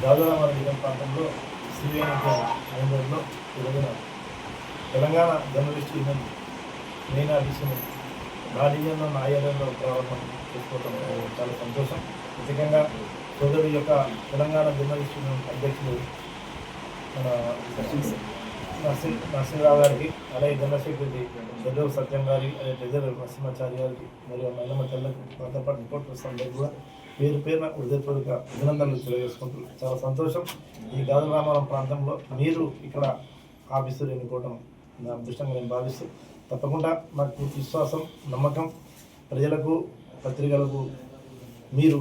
గాజురామాల division ప్రాంతంలో శ్రీవేణిలో ఈరోజున Telangana journalist union main ఆఫీసును నా డివిజన్లో నా ఏరియాలో ప్రారంభం చేసుకోవడం చాలా సంతోషం. ముఖ్యంగా సోదరుడి యొక్క తెలంగాణ జర్నలిస్ట్ యూనియన్ అధ్యక్షులు మన నరసింహరావు గారికి, అలాగే జనరల్ సెక్రటరీ పెద్దలు సత్యం గారికి, అదే పెద్దలు నరసింహాచారి గారికి మరియు మల్లమ్మ తెల్లకు దాంతో పాటు రిపోర్టర్స్ అందరికీ కూడా పేరు పేరున హృదయపూర్వక అభినందనలు తెలియజేసుకుంటున్నాను. చాలా సంతోషం. ఈ గాజురామారం ప్రాంతంలో మీరు ఇక్కడ ఆఫీసులు ఎన్నుకోవడం నా అదృష్టంగా నేను భావిస్తూ, తప్పకుండా నాకు పూర్తి విశ్వాసం, నమ్మకం, ప్రజలకు పత్రికలకు మీరు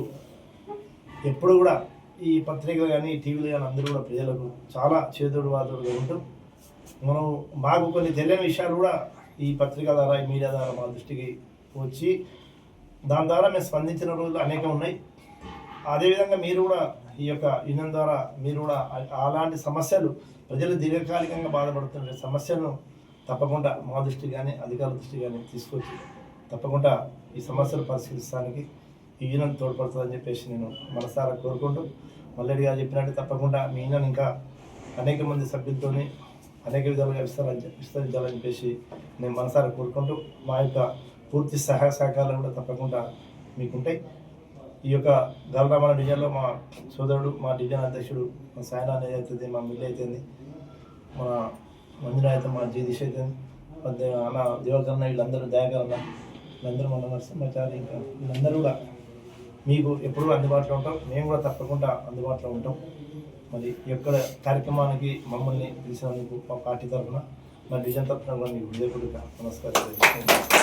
ఎప్పుడు కూడా ఈ పత్రికలు కానీ టీవీలు కానీ అందరూ కూడా ప్రజలకు చాలా చేదోడు వాదోడుగా ఉంటూ మనం మాకు కొన్ని తెలియని విషయాలు కూడా ఈ పత్రిక ద్వారా ఈ మీడియా ద్వారా మా దృష్టికి వచ్చి దాని ద్వారా మేము స్పందించిన రోజులు అనేకం ఉన్నాయి. అదేవిధంగా మీరు కూడా ఈ యొక్క యూనియన్ ద్వారా మీరు కూడా అలాంటి సమస్యలు ప్రజలు దీర్ఘకాలికంగా బాధపడుతున్న సమస్యలను తప్పకుండా మా దృష్టి కానీ అధికారుల దృష్టి కానీ తీసుకొచ్చి తప్పకుండా ఈ సమస్యలు పరిశీలించడానికి ఈ యూనియన్ తోడ్పడుతుందని చెప్పేసి నేను మనసారా కోరుకుంటూ, మల్లెడ్డి గారు చెప్పినట్టు తప్పకుండా మీ యూనియన్ ఇంకా అనేక మంది సభ్యులతోని అనేక విధాలుగా విస్తరించాలని చెప్పేసి నేను మనసారా కోరుకుంటూ, మా యొక్క పూర్తి సహాయ సహకారాలు కూడా తప్పకుండా మీకుంటాయి. ఈ యొక్క గాజురామాల డివిజన్లో మా సోదరుడు, మా డివిజన్ అధ్యక్షుడు మా సాయనా అనేది అవుతుంది, మా మిల్లి అవుతుంది, మన మంజున అయితే, మా జగదీష్ అవుతుంది, అన్న దేవకరణ, వీళ్ళందరూ దయాకరణ, వీళ్ళందరూ మన నరసింహాచారి, ఇంకా వీళ్ళందరూ కూడా మీకు ఎప్పుడు అందుబాటులో ఉంటాం. మేము కూడా తప్పకుండా అందుబాటులో ఉంటాం. మరి ఈ యొక్క కార్యక్రమానికి మమ్మల్ని పిలిచినందుకు మా పార్టీ తరఫున, మా డివిజన్ తరఫున కూడా మీకు హృదయపూర్వక నమస్కారం.